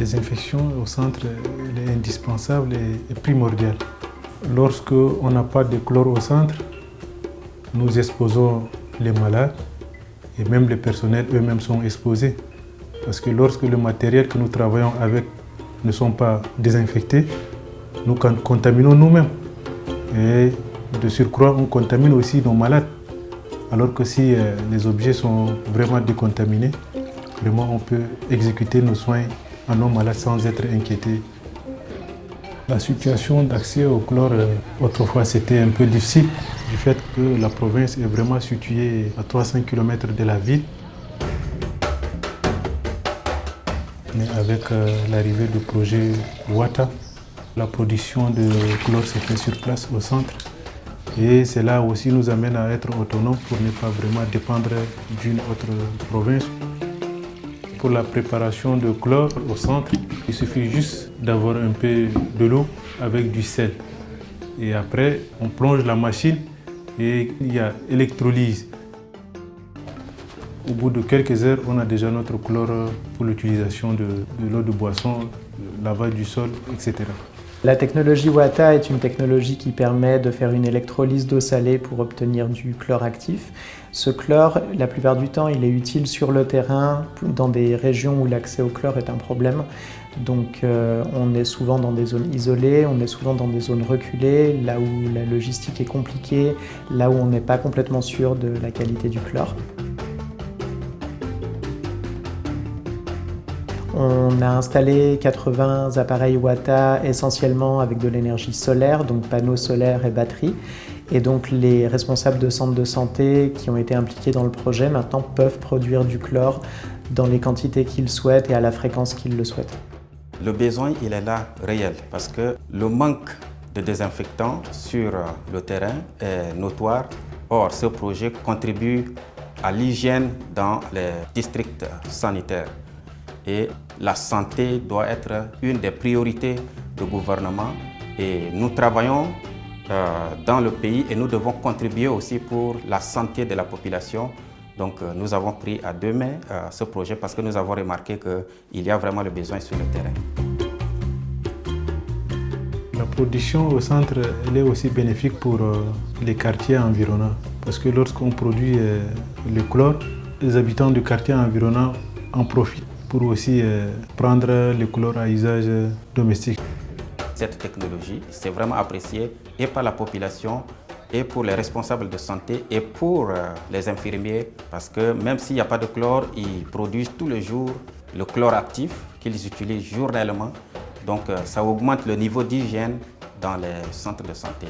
désinfection au centre elle est indispensable et primordiale. Lorsque on n'a pas de chlore au centre, nous exposons les malades et même les personnels eux-mêmes sont exposés. Parce que lorsque le matériel que nous travaillons avec ne sont pas désinfectés, nous contaminons nous-mêmes. Et de surcroît, on contamine aussi nos malades. Alors que si les objets sont vraiment décontaminés, vraiment on peut exécuter nos soins à nos malades sans être inquiétés. La situation d'accès au chlore, autrefois, c'était un peu difficile du fait que la province est vraiment située à 300 km de la ville. Mais avec l'arrivée du projet Wata, la production de chlore s'est faite sur place au centre. Et cela aussi nous amène à être autonomes pour ne pas vraiment dépendre d'une autre province. Pour la préparation de chlore au centre, il suffit juste d'avoir un peu de l'eau avec du sel. Et après, on plonge la machine et il y a électrolyse. Au bout de quelques heures, on a déjà notre chlore pour l'utilisation de l'eau de boisson, lavage du sol, etc. La technologie Wata est une technologie qui permet de faire une électrolyse d'eau salée pour obtenir du chlore actif. Ce chlore, la plupart du temps, il est utile sur le terrain dans des régions où l'accès au chlore est un problème. Donc on est souvent dans des zones isolées, on est souvent dans des zones reculées, là où la logistique est compliquée, là où on n'est pas complètement sûr de la qualité du chlore. On a installé 80 appareils Wata essentiellement avec de l'énergie solaire, donc panneaux solaires et batteries. Et donc les responsables de centres de santé qui ont été impliqués dans le projet maintenant peuvent produire du chlore dans les quantités qu'ils souhaitent et à la fréquence qu'ils le souhaitent. Le besoin, il est là, réel, parce que le manque de désinfectants sur le terrain est notoire. Or, ce projet contribue à l'hygiène dans les districts sanitaires. Et la santé doit être une des priorités du gouvernement. Et nous travaillons dans le pays et nous devons contribuer aussi pour la santé de la population. Donc nous avons pris à deux mains ce projet parce que nous avons remarqué qu'il y a vraiment le besoin sur le terrain. La production au centre elle est aussi bénéfique pour les quartiers environnants. Parce que lorsqu'on produit le chlore, les habitants du quartier environnant en profitent pour aussi prendre le chlore à usage domestique. Cette technologie, c'est vraiment apprécié et par la population, et pour les responsables de santé, et pour les infirmiers, parce que même s'il n'y a pas de chlore, ils produisent tous les jours le chlore actif qu'ils utilisent journellement. Donc ça augmente le niveau d'hygiène dans les centres de santé.